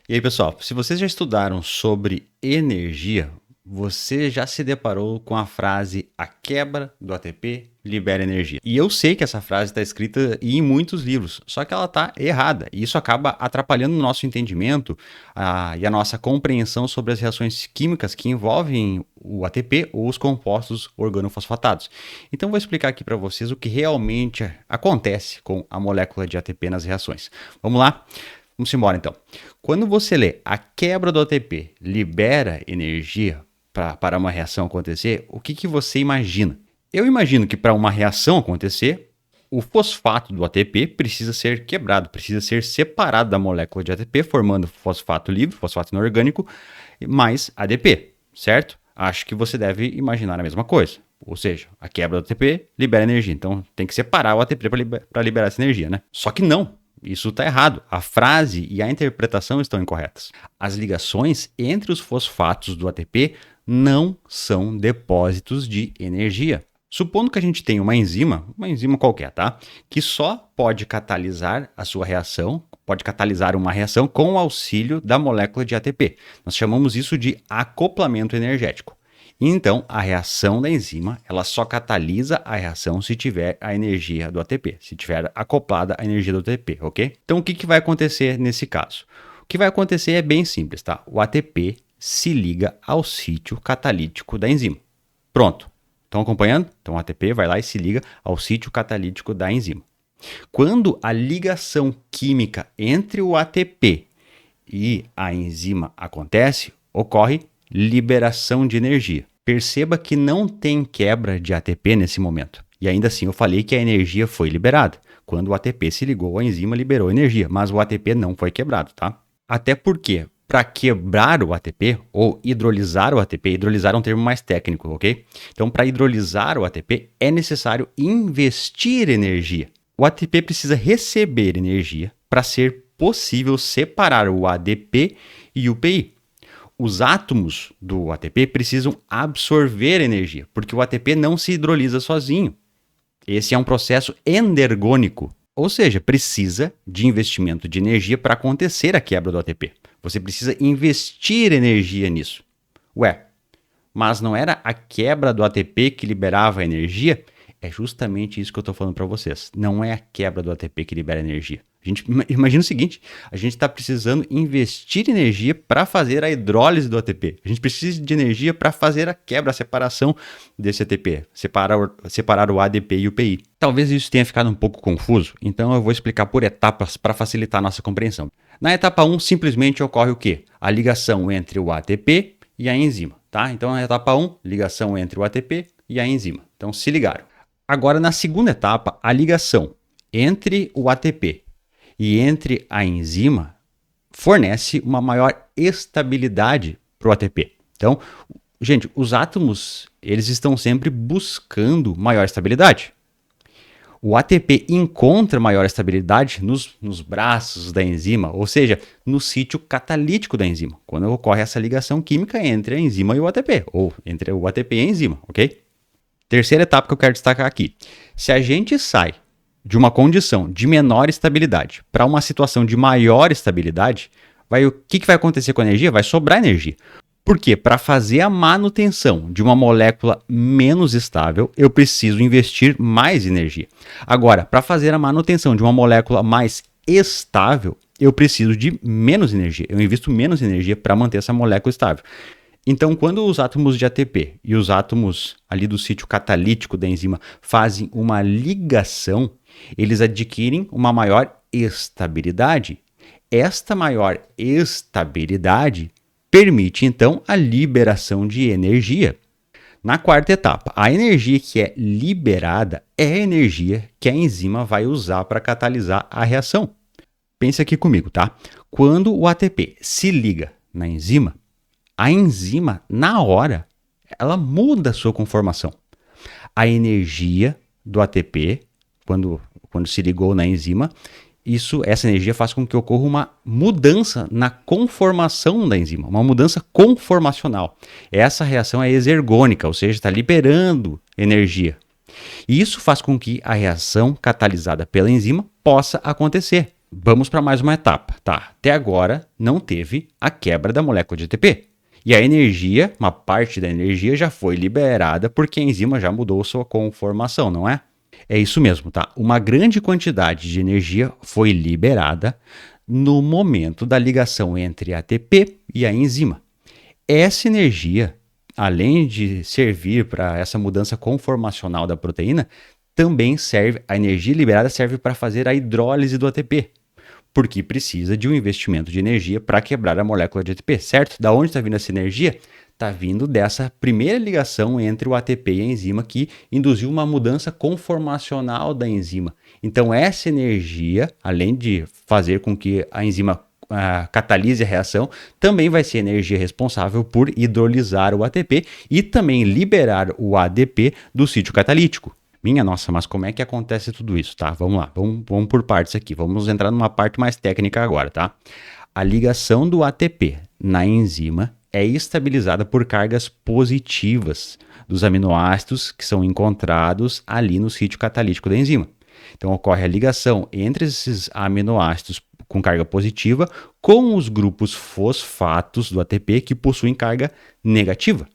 E aí, pessoal, se vocês já estudaram sobre energia, você já se deparou com a frase "a quebra do ATP libera energia". E eu sei que essa frase está escrita em muitos livros, só que ela está errada. E isso acaba atrapalhando o nosso entendimento e a nossa compreensão sobre as reações químicas que envolvem o ATP ou os compostos organofosfatados. Então, vou explicar aqui para vocês o que realmente acontece com a molécula de ATP nas reações. Vamos lá? Vamos embora então. Quando você lê "a quebra do ATP libera energia" para uma reação acontecer, o que você imagina? Eu imagino que para uma reação acontecer, o fosfato do ATP precisa ser quebrado, precisa ser separado da molécula de ATP, formando fosfato livre, fosfato inorgânico, mais ADP, certo? Acho que você deve imaginar a mesma coisa. Ou seja, a quebra do ATP libera energia, então tem que separar o ATP para liberar essa energia, né? Só que não. Isso está errado. A frase e a interpretação estão incorretas. As ligações entre os fosfatos do ATP não são depósitos de energia. Supondo que a gente tem uma enzima qualquer, tá? Que só pode catalisar a sua reação, pode catalisar uma reação com o auxílio da molécula de ATP. Nós chamamos isso de acoplamento energético. Então, a reação da enzima, ela só catalisa a reação se tiver a energia do ATP, se tiver acoplada a energia do ATP, ok? Então, o que vai acontecer nesse caso? O que vai acontecer é bem simples, tá? O ATP se liga ao sítio catalítico da enzima. Pronto. Estão acompanhando? Então, o ATP vai lá e se liga ao sítio catalítico da enzima. Quando a ligação química entre o ATP e a enzima acontece, ocorre liberação de energia. Perceba que não tem quebra de ATP nesse momento. E ainda assim eu falei que a energia foi liberada. Quando o ATP se ligou, a enzima liberou energia, mas o ATP não foi quebrado, tá? Até porque, para quebrar o ATP, ou hidrolisar o ATP, hidrolisar é um termo mais técnico, ok? Então, para hidrolisar o ATP, é necessário investir energia. O ATP precisa receber energia para ser possível separar o ADP e o PI. Os átomos do ATP precisam absorver energia, porque o ATP não se hidrolisa sozinho. Esse é um processo endergônico, ou seja, precisa de investimento de energia para acontecer a quebra do ATP. Você precisa investir energia nisso. Ué, mas não era a quebra do ATP que liberava a energia? É justamente isso que eu estou falando para vocês. Não é a quebra do ATP que libera energia. A gente imagina o seguinte, a gente está precisando investir energia para fazer a hidrólise do ATP. A gente precisa de energia para fazer a quebra, a separação desse ATP, separar o ADP e o PI. Talvez isso tenha ficado um pouco confuso, então eu vou explicar por etapas para facilitar a nossa compreensão. Na etapa 1, simplesmente ocorre o quê? A ligação entre o ATP e a enzima, tá? Então, na etapa 1, ligação entre o ATP e a enzima. Então, se ligaram. Agora, na segunda etapa, a ligação entre o ATP e entre a enzima fornece uma maior estabilidade para o ATP. Então, gente, os átomos eles estão sempre buscando maior estabilidade. O ATP encontra maior estabilidade nos braços da enzima, ou seja, no sítio catalítico da enzima, quando ocorre essa ligação química entre a enzima e o ATP, ou entre o ATP e a enzima, ok? Terceira etapa que eu quero destacar aqui. Se a gente sai de uma condição de menor estabilidade para uma situação de maior estabilidade, o que vai acontecer com a energia? Vai sobrar energia. Porque para fazer a manutenção de uma molécula menos estável, eu preciso investir mais energia. Agora, para fazer a manutenção de uma molécula mais estável, eu preciso de menos energia. Eu invisto menos energia para manter essa molécula estável. Então, quando os átomos de ATP e os átomos ali do sítio catalítico da enzima fazem uma ligação, eles adquirem uma maior estabilidade. Esta maior estabilidade permite, então, a liberação de energia. Na quarta etapa, a energia que é liberada é a energia que a enzima vai usar para catalisar a reação. Pense aqui comigo, tá? Quando o ATP se liga na enzima, a enzima, na hora, ela muda a sua conformação. A energia do ATP, quando se ligou na enzima, essa energia faz com que ocorra uma mudança na conformação da enzima, uma mudança conformacional. Essa reação é exergônica, ou seja, está liberando energia. E isso faz com que a reação catalisada pela enzima possa acontecer. vamos para mais uma etapa, tá? Até agora não teve a quebra da molécula de ATP. E a energia, uma parte da energia já foi liberada porque a enzima já mudou sua conformação, não é? É isso mesmo, tá? Uma grande quantidade de energia foi liberada no momento da ligação entre a ATP e a enzima. Essa energia, além de servir para essa mudança conformacional da proteína, também serve, a energia liberada serve para fazer a hidrólise do ATP, porque precisa de um investimento de energia para quebrar a molécula de ATP, certo? Da onde está vindo essa energia? Está vindo dessa primeira ligação entre o ATP e a enzima que induziu uma mudança conformacional da enzima. Então, essa energia, além de fazer com que a enzima catalise a reação, também vai ser energia responsável por hidrolisar o ATP e também liberar o ADP do sítio catalítico. Minha nossa, mas como é que acontece tudo isso, tá? Vamos lá, vamos por partes aqui. Vamos entrar numa parte mais técnica agora, tá? A ligação do ATP na enzima é estabilizada por cargas positivas dos aminoácidos que são encontrados ali no sítio catalítico da enzima. Então ocorre a ligação entre esses aminoácidos com carga positiva com os grupos fosfatos do ATP que possuem carga negativa.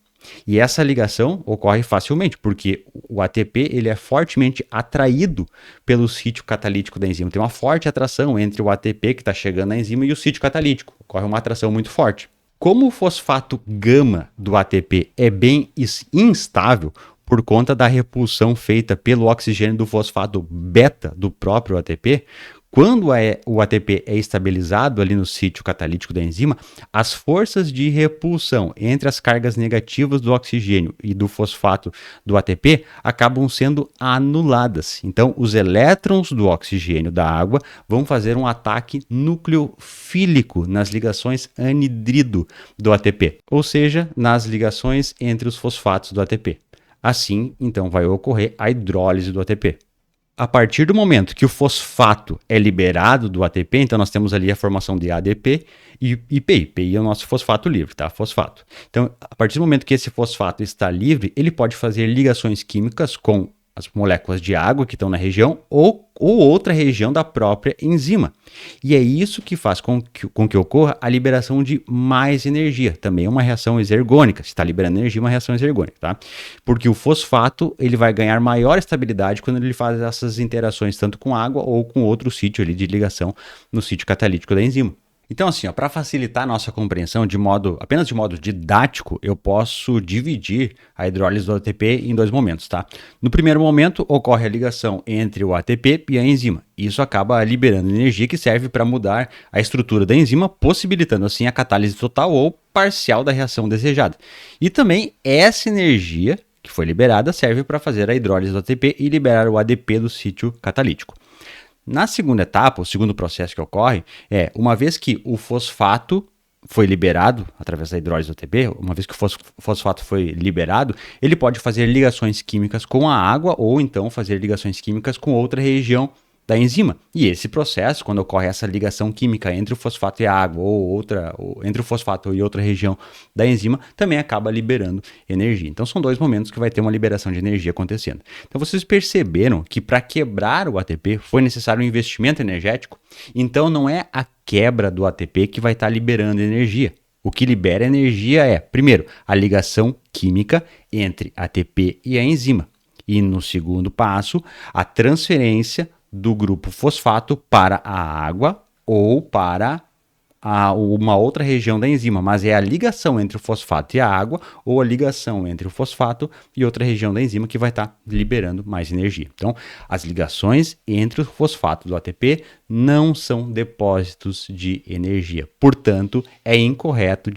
E essa ligação ocorre facilmente, porque o ATP ele é fortemente atraído pelo sítio catalítico da enzima. Tem uma forte atração entre o ATP que está chegando na enzima e o sítio catalítico. Ocorre uma atração muito forte. Como o fosfato gama do ATP é bem instável, por conta da repulsão feita pelo oxigênio do fosfato beta do próprio ATP, quando o ATP é estabilizado ali no sítio catalítico da enzima, as forças de repulsão entre as cargas negativas do oxigênio e do fosfato do ATP acabam sendo anuladas. Então, os elétrons do oxigênio da água vão fazer um ataque nucleofílico nas ligações anidrido do ATP, ou seja, nas ligações entre os fosfatos do ATP. Assim, então, vai ocorrer a hidrólise do ATP. A partir do momento que o fosfato é liberado do ATP, então nós temos ali a formação de ADP e IPI. IPI é o nosso fosfato livre, tá? Fosfato. Então, a partir do momento que esse fosfato está livre, ele pode fazer ligações químicas com as moléculas de água que estão na região ou outra região da própria enzima. E é isso que faz com que ocorra a liberação de mais energia. Também é uma reação exergônica. Se está liberando energia, é uma reação exergônica, tá? Porque o fosfato ele vai ganhar maior estabilidade quando ele faz essas interações tanto com água ou com outro sítio ali de ligação no sítio catalítico da enzima. Então, assim, para facilitar a nossa compreensão apenas de modo didático, eu posso dividir a hidrólise do ATP em dois momentos, tá? No primeiro momento, ocorre a ligação entre o ATP e a enzima. Isso acaba liberando energia que serve para mudar a estrutura da enzima, possibilitando assim a catálise total ou parcial da reação desejada. E também essa energia que foi liberada serve para fazer a hidrólise do ATP e liberar o ADP do sítio catalítico. Na segunda etapa, o segundo processo que ocorre é, uma vez que o fosfato foi liberado através da hidrólise do ATP, uma vez que o fosfato foi liberado, ele pode fazer ligações químicas com a água ou então fazer ligações químicas com outra região da enzima. E esse processo, quando ocorre essa ligação química entre o fosfato e a água ou entre o fosfato e outra região da enzima, também acaba liberando energia. Então são dois momentos que vai ter uma liberação de energia acontecendo. Então vocês perceberam que para quebrar o ATP foi necessário um investimento energético? Então não é a quebra do ATP que vai estar liberando energia. O que libera energia é, primeiro, a ligação química entre ATP e a enzima. E no segundo passo, a transferência do grupo fosfato para a água ou para uma outra região da enzima, mas é a ligação entre o fosfato e a água ou a ligação entre o fosfato e outra região da enzima que vai estar liberando mais energia. Então, as ligações entre o fosfato do ATP não são depósitos de energia. Portanto, é incorreto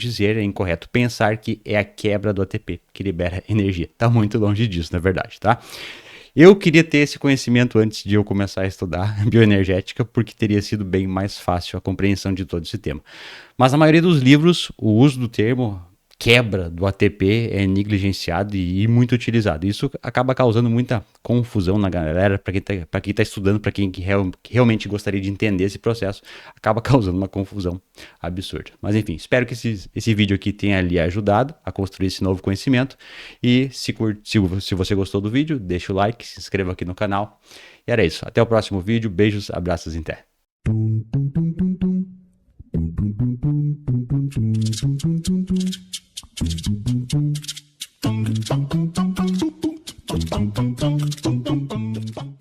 pensar que é a quebra do ATP que libera energia. Está muito longe disso, na verdade, tá? Eu queria ter esse conhecimento antes de eu começar a estudar bioenergética, porque teria sido bem mais fácil a compreensão de todo esse tema. Mas na maioria dos livros, o uso do termo quebra do ATP é negligenciado e muito utilizado. Isso acaba causando muita confusão na galera, para quem está estudando, para quem realmente gostaria de entender esse processo, acaba causando uma confusão absurda. Mas enfim, espero que esse vídeo aqui tenha lhe ajudado a construir esse novo conhecimento. E se você gostou do vídeo, deixa o like, se inscreva aqui no canal. E era isso. Até o próximo vídeo. Beijos, abraços em terra. Tum, tum, tum, tum, tum, tum, tum, tum, tum, tum, tum, tum, tum, tum.